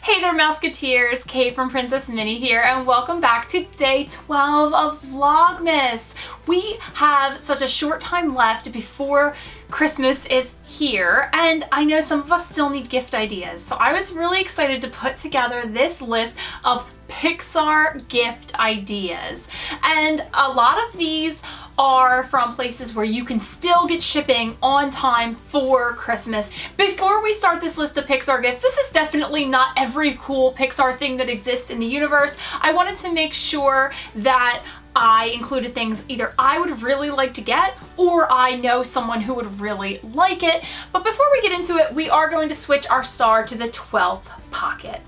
Hey there, Mouseketeers! Kate from PrincessMinnie here, and welcome back to day 12 of Vlogmas. We have such a short time left before Christmas is here, and I know some of us still need gift ideas. So I was really excited to put together this list of PIXAR gift ideas. And a lot of these are from places where you can still get shipping on time for Christmas. Before we start this list of PIXAR gifts, this is definitely not every cool PIXAR thing that exists in the universe. I wanted to make sure that I included things either I would really like to get or I know someone who would really like it. But before we get into it, we are going to switch our star to the 12th pocket.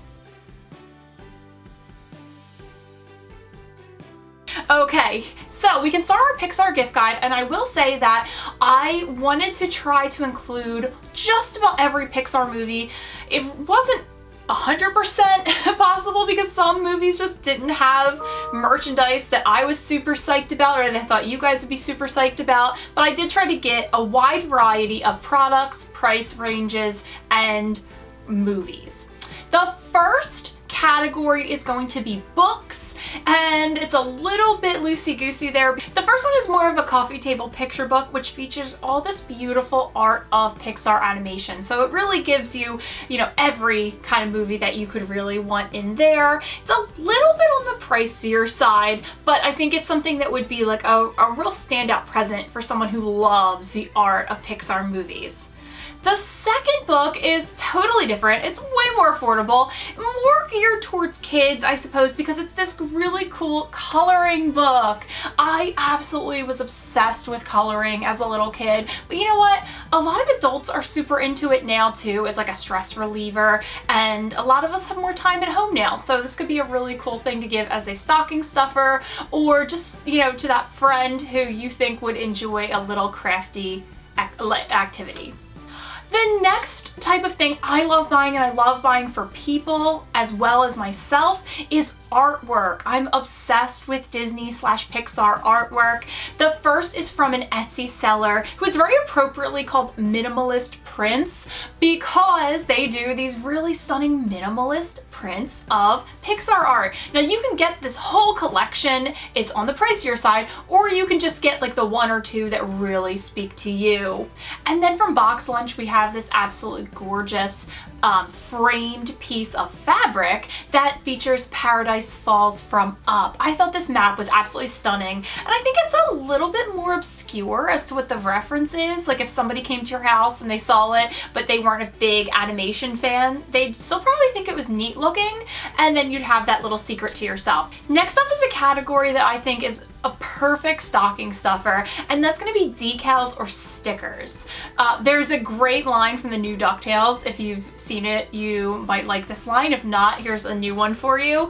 Okay, so we can start our PIXAR gift guide, and I will say that I wanted to try to include just about every PIXAR movie. It wasn't 100% possible because some movies just didn't have merchandise that I was super psyched about or that I thought you guys would be super psyched about, but I did try to get a wide variety of products, price ranges, and movies. The first category is going to be books, and it's a little bit loosey-goosey there. The first one is more of a coffee table picture book, which features all this beautiful art of PIXAR animation. So it really gives you, every kind of movie that you could really want in there. It's a little bit on the pricier side, but I think it's something that would be like a real standout present for someone who loves the art of PIXAR movies. The second book is totally different. It's way more affordable, more geared towards kids, I suppose, because it's this really cool coloring book. I absolutely was obsessed with coloring as a little kid, but you know what? A lot of adults are super into it now too, as like a stress reliever, and a lot of us have more time at home now, so this could be a really cool thing to give as a stocking stuffer, or just, to that friend who you think would enjoy a little crafty activity. The next type of thing I love buying, and I love buying for people as well as myself, is artwork. I'm obsessed with Disney/Pixar artwork. The first is from an Etsy seller who is very appropriately called Minimalist Prints, because they do these really stunning minimalist prints of PIXAR art. Now you can get this whole collection, it's on the pricier side, or you can just get like the one or two that really speak to you. And then from Box Lunch we have this absolutely gorgeous framed piece of fabric that features Paradise Falls from Up. I thought this map was absolutely stunning, and I think it's a little bit more obscure as to what the reference is. Like if somebody came to your house and they saw it, but they weren't a big animation fan, they'd still probably think it was neat looking, and then you'd have that little secret to yourself. Next up is a category that I think is a perfect stocking stuffer, and that's going to be decals or stickers. There's a great line from the new DuckTales. If you've seen it, you might like this line. If not, here's a new one for you.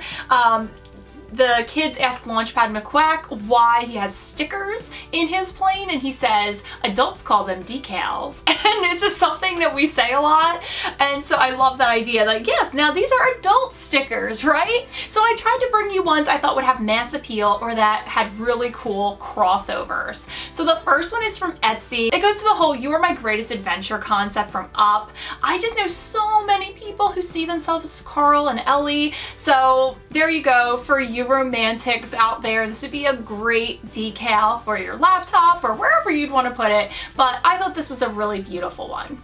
The kids ask Launchpad McQuack why he has stickers in his plane, and he says, adults call them decals. And it's just something that we say a lot, and so I love that idea. Like, yes, now these are adult stickers, right? So I tried to bring you ones I thought would have mass appeal or that had really cool crossovers. So the first one is from Etsy. It goes to the whole "You Are My Greatest Adventure" concept from Up. I just know so many people who see themselves as Carl and Ellie, so there you go for you romantics out there. This would be a great decal for your laptop or wherever you'd want to put it, but I thought this was a really beautiful one.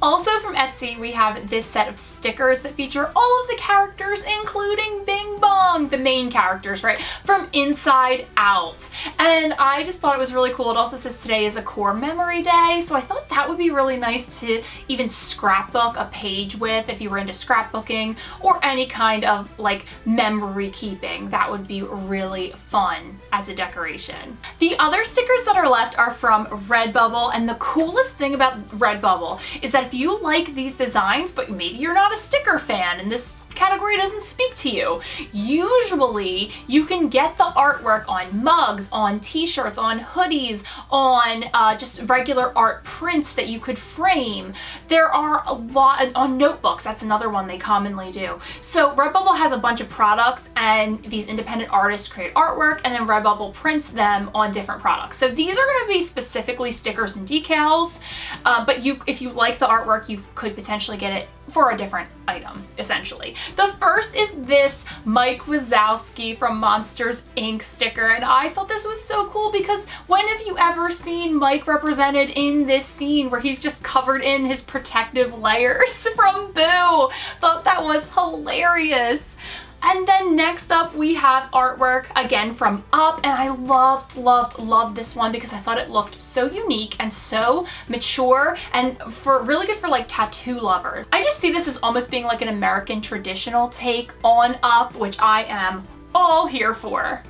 Also from Etsy, we have this set of stickers that feature all of the characters, including Bing Bong, the main characters, right, from Inside Out. And I just thought it was really cool. It also says today is a core memory day, so I thought that would be really nice to even scrapbook a page with if you were into scrapbooking or any kind of like memory keeping. That would be really fun as a decoration. The other stickers that are left are from Redbubble, and the coolest thing about Redbubble is that if you like these designs, but maybe you're not a sticker fan and this category doesn't speak to you, usually you can get the artwork on mugs, on t-shirts, on hoodies, on just regular art prints that you could frame. There are a lot on notebooks. That's another one they commonly do. So Redbubble has a bunch of products, and these independent artists create artwork, and then Redbubble prints them on different products. So these are going to be specifically stickers and decals, but if you like the artwork, you could potentially get it for a different item, essentially. The first is this Mike Wazowski from Monsters Inc. sticker, and I thought this was so cool because when have you ever seen Mike represented in this scene where he's just covered in his protective layers from Boo? Thought that was hilarious. And then next up we have artwork again from Up, and I loved this one because I thought it looked so unique and so mature and really good for like tattoo lovers. I just see this as almost being like an American traditional take on Up, which I am all here for.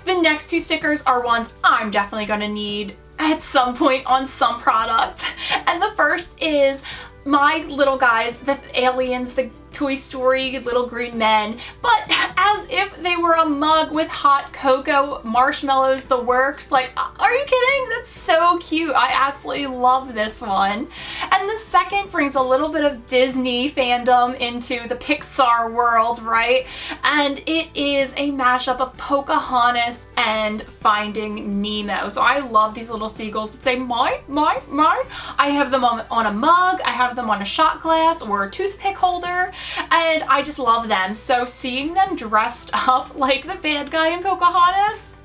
The next two stickers are ones I'm definitely gonna need at some point on some product. And the first is my little guys, the aliens, the Toy Story little green men, but as if they were a mug with hot cocoa, marshmallows, the works. Like, are you kidding? That's so cute. I absolutely love this one. And the second brings a little bit of Disney fandom into the PIXAR world, right? And it is a mashup of Pocahontas and Finding Nemo. So I love these little seagulls that say mine, mine, mine. I have them on a mug, I have them on a shot glass or a toothpick holder, and I just love them. So seeing them dressed up like the bad guy in Pocahontas,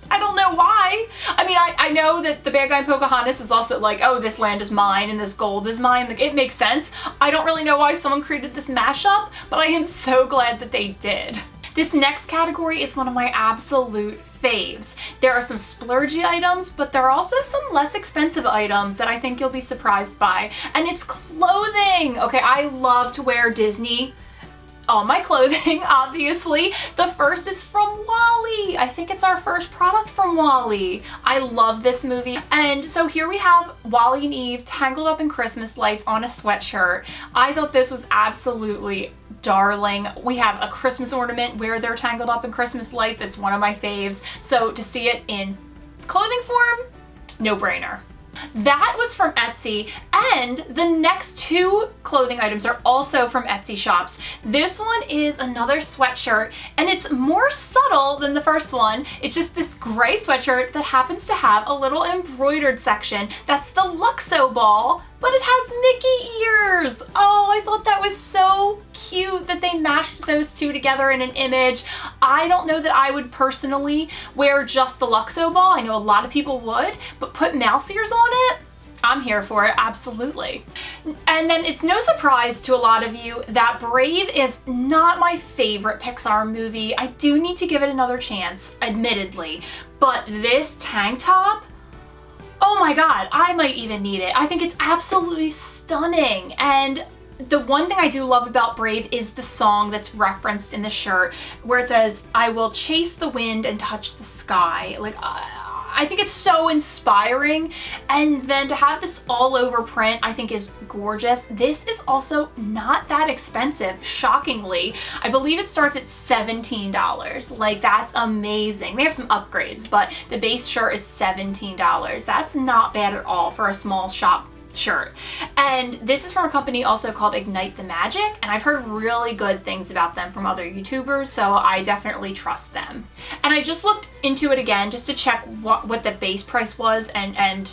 I don't know why. I mean, I know that the bad guy in Pocahontas is also like, oh, this land is mine and this gold is mine. Like, it makes sense. I don't really know why someone created this mashup, but I am so glad that they did. This next category is one of my absolute faves. There are some splurgy items, but there are also some less expensive items that I think you'll be surprised by. And it's clothing! Okay, I love to wear Disney on my clothing, obviously. The first is from WALL-E. I think it's our first product from WALL-E. I love this movie. And so here we have WALL-E and Eve tangled up in Christmas lights on a sweatshirt. I thought this was absolutely darling. We have a Christmas ornament where they're tangled up in Christmas lights. It's one of my faves. So to see it in clothing form, no brainer. That was from Etsy, and the next two clothing items are also from Etsy shops. This one is another sweatshirt, and it's more subtle than the first one. It's just this gray sweatshirt that happens to have a little embroidered section. That's the Luxo ball, but it has Mickey ears. Oh, I thought that was so cute that they mashed those two together in an image. I don't know that I would personally wear just the Luxo ball. I know a lot of people would, but put mouse ears on it, I'm here for it, absolutely. And then it's no surprise to a lot of you that Brave is not my favorite PIXAR movie. I do need to give it another chance, admittedly, but this tank top, oh my god, I might even need it. I think it's absolutely stunning. And the one thing I do love about Brave is the song that's referenced in the shirt where it says, I will chase the wind and touch the sky. Like, I think it's so inspiring. And then to have this all over print, I think is gorgeous. This is also not that expensive, shockingly. I believe it starts at $17. Like, that's amazing. They have some upgrades, but the base shirt is $17. That's not bad at all for a small shop shirt. And this is from a company also called Ignite the Magic, and I've heard really good things about them from other YouTubers, so I definitely trust them. And I just looked into it again just to check what the base price was and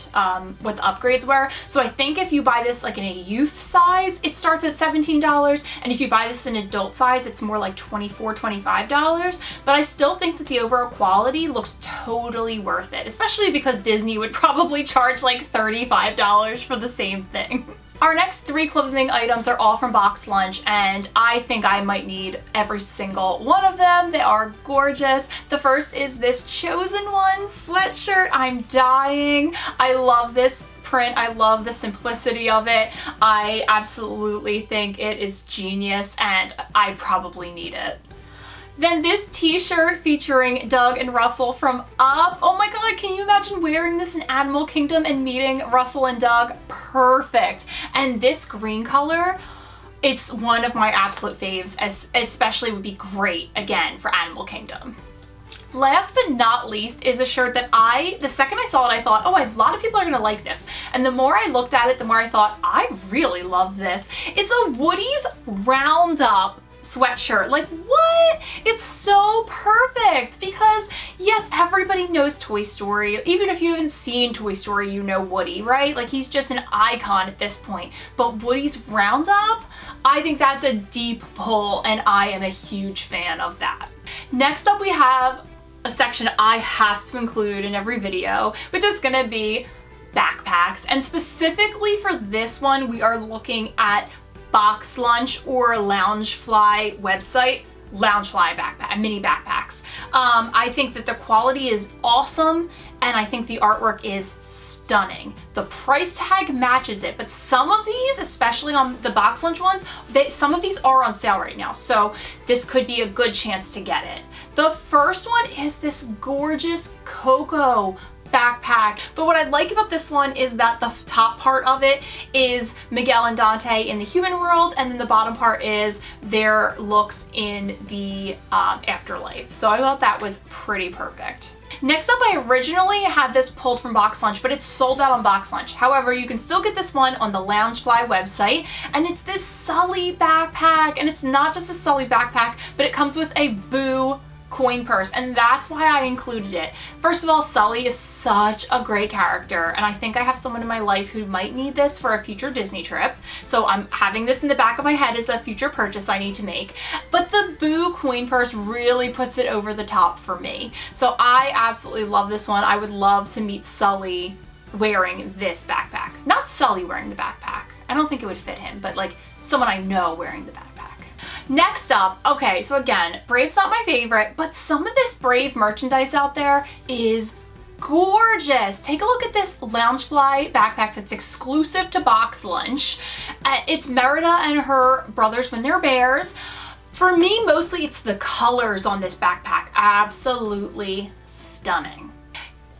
what the upgrades were. So I think if you buy this like in a youth size, it starts at $17, and if you buy this in adult size, it's more like $24, $25. But I still think that the overall quality looks totally worth it, especially because Disney would probably charge like $35 for the same thing. Our next three clothing items are all from Box Lunch, and I think I might need every single one of them. They are gorgeous. The first is this Chosen One sweatshirt. I'm dying. I love this print. I love the simplicity of it. I absolutely think it is genius, and I probably need it. Then this t-shirt featuring Doug and Russell from Up. Oh my god, can you imagine wearing this in Animal Kingdom and meeting Russell and Doug? Perfect. And this green color, it's one of my absolute faves, especially would be great, again, for Animal Kingdom. Last but not least is a shirt that the second I saw it, I thought, oh, a lot of people are gonna like this. And the more I looked at it, the more I thought, I really love this. It's a Woody's Roundup sweatshirt. Like, what? It's so perfect because yes, everybody knows Toy Story. Even if you haven't seen Toy Story, you know Woody, right? Like, he's just an icon at this point. But Woody's Roundup, I think that's a deep pull, and I am a huge fan of that. Next up, we have a section I have to include in every video, which is gonna be backpacks. And specifically for this one, we are looking at Box Lunch or Loungefly website, Loungefly backpack, mini backpacks. I think that the quality is awesome, and I think the artwork is stunning. The price tag matches it, but some of these, especially on the Box Lunch ones, some of these are on sale right now, so this could be a good chance to get it. The first one is this gorgeous Coco backpack, but what I like about this one is that the top part of it is Miguel and Dante in the human world, and then the bottom part is their looks in the afterlife. So I thought that was pretty perfect. Next up, I originally had this pulled from Box Lunch, but it's sold out on Box Lunch. However, you can still get this one on the Loungefly website, and it's this Sully backpack, and it's not just a Sully backpack, but it comes with a Boo coin purse, and that's why I included it. First of all, Sully is such a great character, and I think I have someone in my life who might need this for a future Disney trip, so I'm having this in the back of my head as a future purchase I need to make. But the Boo coin purse really puts it over the top for me, so I absolutely love this one. I would love to meet Sully wearing this backpack. Not Sully wearing the backpack. I don't think it would fit him, but like someone I know wearing the backpack. Next up, okay, so again, Brave's not my favorite, but some of this Brave merchandise out there is gorgeous. Take a look at this Loungefly backpack that's exclusive to Box Lunch. It's Merida and her brothers when they're bears. For me, mostly it's the colors on this backpack. Absolutely stunning.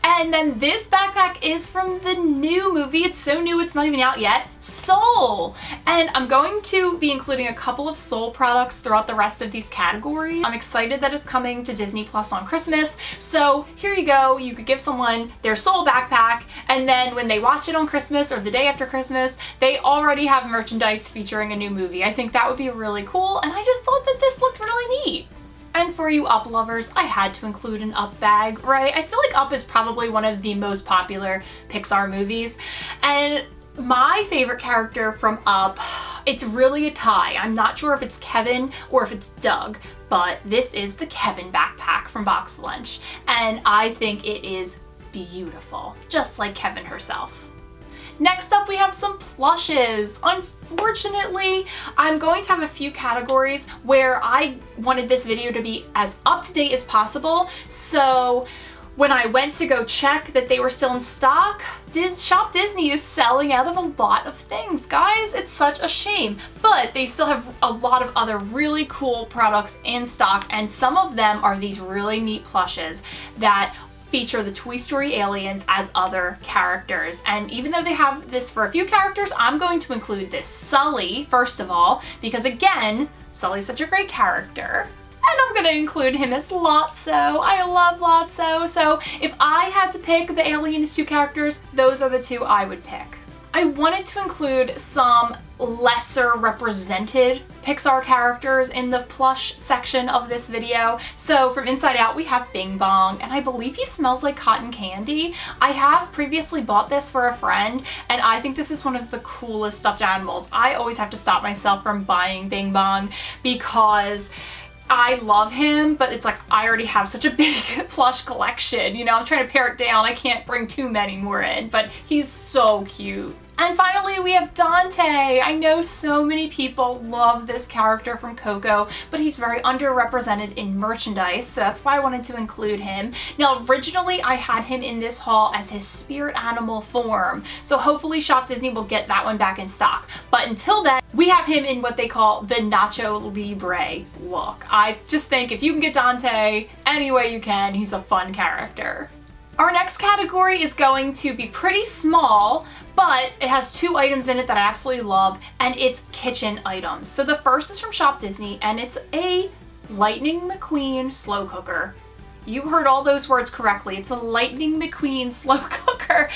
And then this backpack is from the new movie. It's so new, it's not even out yet. Soul. And I'm going to be including a couple of Soul products throughout the rest of these categories. I'm excited that it's coming to Disney Plus on Christmas. So here you go. You could give someone their Soul backpack, and then when they watch it on Christmas or the day after Christmas, they already have merchandise featuring a new movie. I think that would be really cool, and I just thought that this looked really neat. And for you Up lovers, I had to include an Up bag, right? I feel like Up is probably one of the most popular Pixar movies. And my favorite character from Up, it's really a tie. I'm not sure if it's Kevin or if it's Doug, but this is the Kevin backpack from Box Lunch. And I think it is beautiful, just like Kevin herself. Next up, we have some plushes. Unfortunately, I'm going to have a few categories where I wanted this video to be as up to date as possible. So when I went to go check that they were still in stock, Shop Disney is selling out of a lot of things, guys. It's such a shame, but they still have a lot of other really cool products in stock, and some of them are these really neat plushes that feature the Toy Story aliens as other characters. And even though they have this for a few characters, I'm going to include this Sully, first of all, because again, Sully's such a great character. And I'm gonna include him as Lotso. I love Lotso. So if I had to pick the alien as two characters, those are the two I would pick. I wanted to include some lesser represented Pixar characters in the plush section of this video. So from Inside Out, we have Bing Bong, and I believe he smells like cotton candy. I have previously bought this for a friend, and I think this is one of the coolest stuffed animals. I always have to stop myself from buying Bing Bong because I love him, but it's like I already have such a big plush collection. You know, I'm trying to pare it down. I can't bring too many more in, but he's so cute. And finally, we have Dante. I know so many people love this character from Coco, but he's very underrepresented in merchandise, so that's why I wanted to include him. Now, originally, I had him in this haul as his spirit animal form, so hopefully Shop Disney will get that one back in stock. But until then, we have him in what they call the Nacho Libre look. I just think if you can get Dante any way you can, he's a fun character. Our next category is going to be pretty small, but it has two items in it that I absolutely love, and it's kitchen items. So the first is from Shop Disney, and it's a Lightning McQueen slow cooker. You heard all those words correctly. It's a Lightning McQueen slow cooker,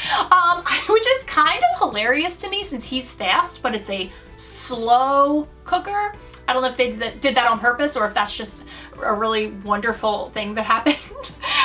which is kind of hilarious to me since he's fast, but it's a slow cooker. I I don't know if they did that on purpose or if that's just a really wonderful thing that happened.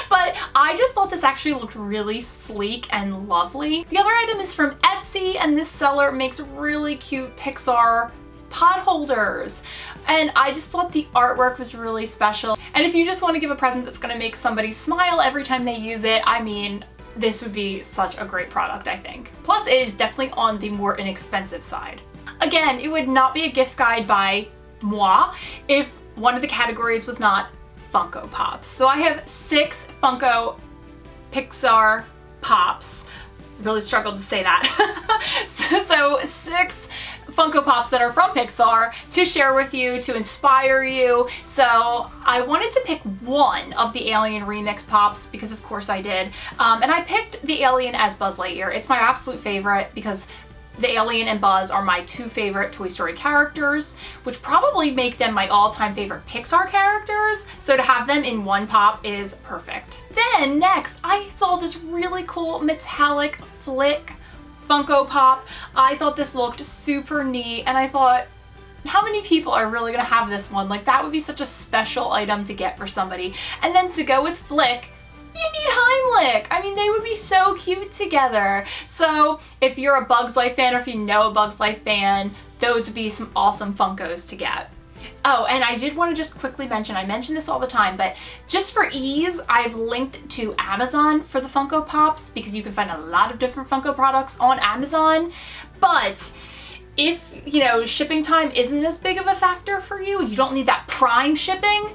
But I just thought this actually looked really sleek and lovely. The other item is from Etsy, and this seller makes really cute PIXAR pot holders. And I just thought the artwork was really special. And if you just want to give a present that's going to make somebody smile every time they use it, I mean, this would be such a great product, I think. Plus, it is definitely on the more inexpensive side. Again, it would not be a gift guide by moi if one of the categories was not Funko Pops. So I have 6 Funko PIXAR Pops. Really struggled to say that. so 6 Funko Pops that are from PIXAR to share with you, to inspire you. So I wanted to pick one of the Alien Remix Pops because of course I did. And I picked the Alien as Buzz Lightyear. It's my absolute favorite because the Alien and Buzz are my 2 favorite Toy Story characters, which probably make them my all-time favorite PIXAR characters. So to have them in one pop is perfect. Then next, I saw this really cool metallic flick Funko Pop. I thought this looked super neat, and I thought, how many people are really gonna have this one? Like, that would be such a special item to get for somebody. And then to go with Flick, you need Heimlich. I mean, they would be so cute together. So if you're a Bugs Life fan, or if you know a Bugs Life fan, those would be some awesome Funkos to get. Oh, and I did want to just quickly mention, I mention this all the time, but just for ease, I've linked to Amazon for the Funko Pops because you can find a lot of different Funko products on Amazon. But if, you know, shipping time isn't as big of a factor for you, you don't need that prime shipping,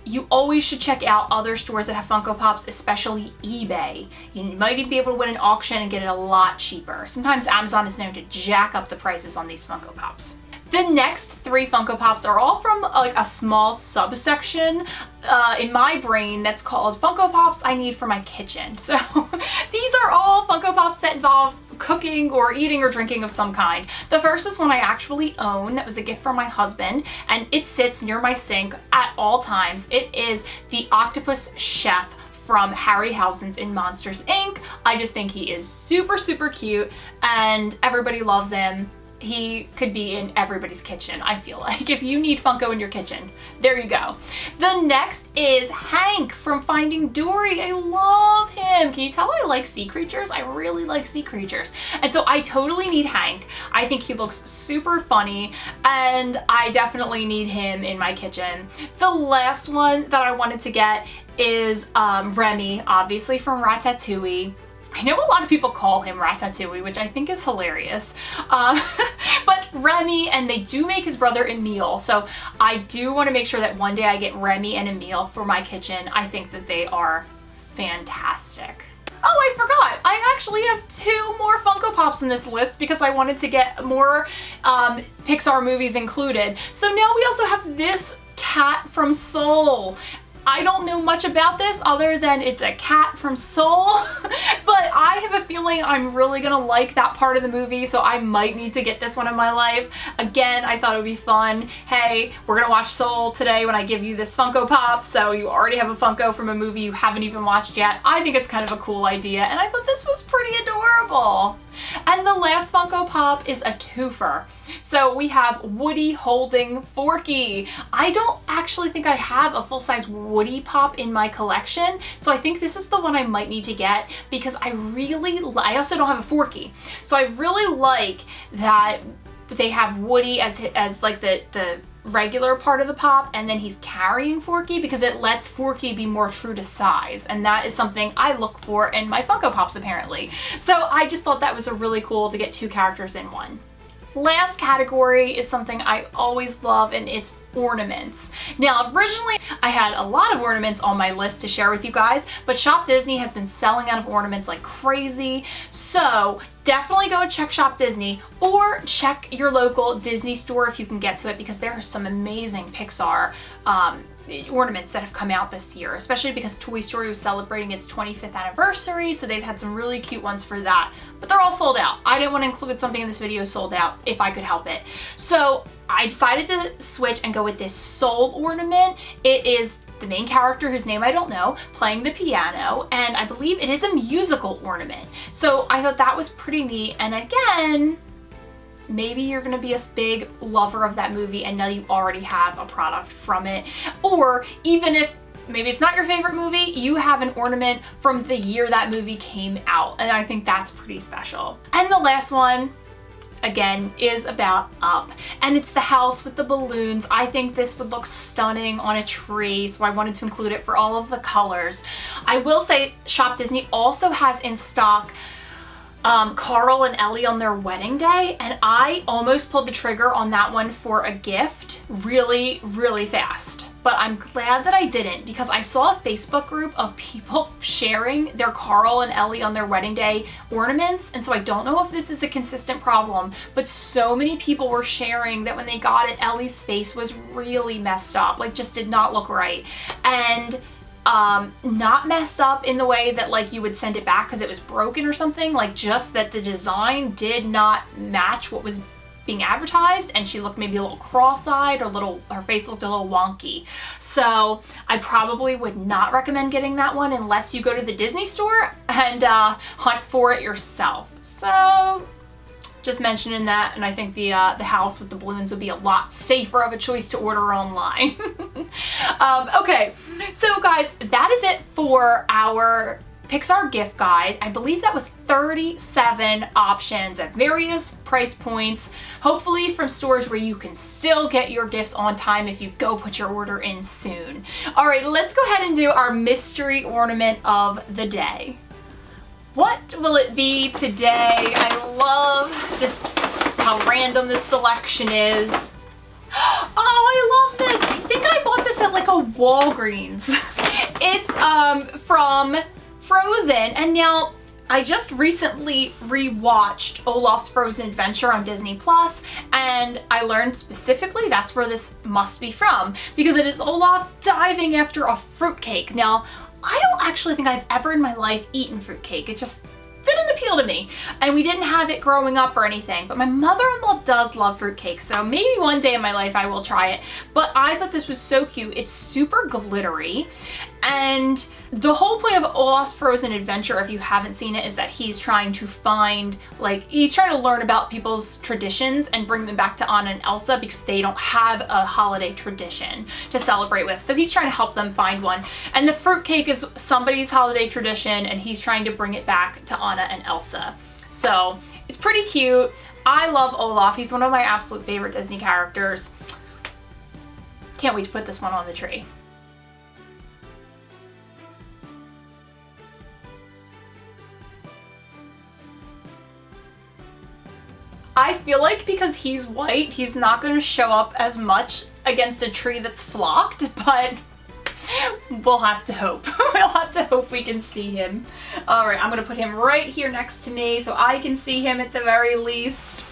you always should check out other stores that have Funko Pops, especially eBay. You might even be able to win an auction and get it a lot cheaper. Sometimes Amazon is known to jack up the prices on these Funko Pops. The next 3 Funko Pops are all from like a small subsection in my brain that's called Funko Pops I need for my kitchen. So these are all Funko Pops that involve cooking or eating or drinking of some kind. The first is one I actually own. That was a gift from my husband, and it sits near my sink at all times. It is the Octopus Chef from Harryhausen's in Monsters, Inc. I just think he is super, super cute, and everybody loves him. He could be in everybody's kitchen, I feel like. If you need Funko in your kitchen, there you go. The next is Hank from Finding Dory. I love him. Can you tell I like sea creatures? I really like sea creatures. And so I totally need Hank. I think he looks super funny, and I definitely need him in my kitchen. The last one that I wanted to get is Remy, obviously from Ratatouille. I know a lot of people call him Ratatouille, which I think is hilarious. But Remy, and they do make his brother Emile, so I do want to make sure that one day I get Remy and Emile for my kitchen. I think that they are fantastic. Oh, I forgot. I actually have 2 more Funko Pops in this list because I wanted to get more PIXAR movies included. So now we also have this cat from Soul. I don't know much about this other than it's a cat from Soul, but I have a feeling I'm really gonna like that part of the movie, so I might need to get this one in my life. Again, I thought it would be fun. Hey, we're gonna watch Soul today when I give you this Funko Pop, so you already have a Funko from a movie you haven't even watched yet. I think it's kind of a cool idea, and I thought this was pretty adorable. And the last Funko Pop is a twofer. So we have Woody holding Forky. I don't actually think I have a full-size Woody Pop in my collection, so I think this is the one I might need to get because I also don't have a Forky. So I really like that they have Woody as like the regular part of the pop, and then he's carrying Forky because it lets Forky be more true to size, and that is something I look for in my Funko Pops apparently. So I just thought that was a really cool to get 2 characters in one. Last category is something I always love, and it's ornaments. Now, originally I had a lot of ornaments on my list to share with you guys, but Shop Disney has been selling out of ornaments like crazy. So definitely go and check Shop Disney, or check your local Disney store if you can get to it, because there are some amazing PIXAR ornaments that have come out this year, especially because Toy Story was celebrating its 25th anniversary, so they've had some really cute ones for that, but they're all sold out. I didn't want to include something in this video sold out if I could help it. So I decided to switch and go with this Soul ornament. It is the main character, whose name I don't know, playing the piano, and I believe it is a musical ornament. So I thought that was pretty neat, and again, maybe you're gonna be a big lover of that movie and now you already have a product from it. Or even if maybe it's not your favorite movie, you have an ornament from the year that movie came out, and I think that's pretty special. And the last one, again, is about Up, and it's the house with the balloons. I think this would look stunning on a tree, so I wanted to include it for all of the colors. I will say Shop Disney also has in stock Carl and Ellie on their wedding day, and I almost pulled the trigger on that one for a gift really, really fast. But I'm glad that I didn't, because I saw a Facebook group of people sharing their Carl and Ellie on their wedding day ornaments, and so I don't know if this is a consistent problem, but so many people were sharing that when they got it, Ellie's face was really messed up, like just did not look right. And not messed up in the way that like you would send it back because it was broken or something, like just that the design did not match what was being advertised, and she looked maybe a little cross-eyed, or her face looked a little wonky. So I probably would not recommend getting that one unless you go to the Disney store and hunt for it yourself. So just mentioning that, and I think the house with the balloons would be a lot safer of a choice to order online. Okay, so guys, that is it for our PIXAR gift guide. I believe that was 37 options at various price points, hopefully from stores where you can still get your gifts on time if you go put your order in soon. All right, let's go ahead and do our mystery ornament of the day. What will it be today? I love just how random this selection is. Oh, I love this. I think I bought this at like a Walgreens. It's from Frozen, and now I just recently rewatched Olaf's Frozen Adventure on Disney Plus, and I learned specifically that's where this must be from, because it is Olaf diving after a fruitcake. Now, I don't actually think I've ever in my life eaten fruitcake. It just didn't appeal to me, and we didn't have it growing up or anything, but my mother-in-law does love fruitcake, so maybe one day in my life I will try it. But I thought this was so cute. It's super glittery, and the whole point of Olaf's Frozen Adventure, if you haven't seen it, is that he's trying to find, like, he's trying to learn about people's traditions and bring them back to Anna and Elsa because they don't have a holiday tradition to celebrate with. So he's trying to help them find one. And the fruitcake is somebody's holiday tradition, and he's trying to bring it back to Anna and Elsa. So it's pretty cute. I love Olaf. He's one of my absolute favorite Disney characters. Can't wait to put this one on the tree. I feel like because he's white, he's not going to show up as much against a tree that's flocked, but we'll have to hope. We'll have to hope we can see him. All right, I'm going to put him right here next to me so I can see him at the very least.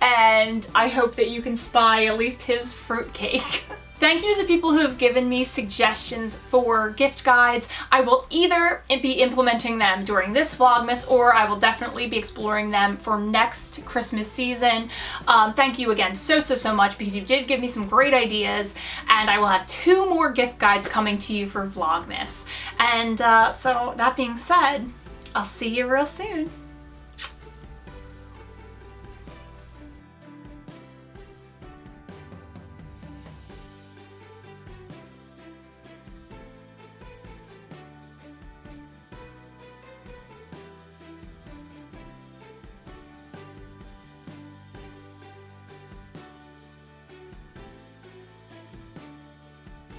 And I hope that you can spy at least his fruitcake. Thank you to the people who have given me suggestions for gift guides. I will either be implementing them during this Vlogmas, or I will definitely be exploring them for next Christmas season. Thank you again so much, because you did give me some great ideas, and I will have 2 more gift guides coming to you for Vlogmas. And so that being said, I'll see you real soon.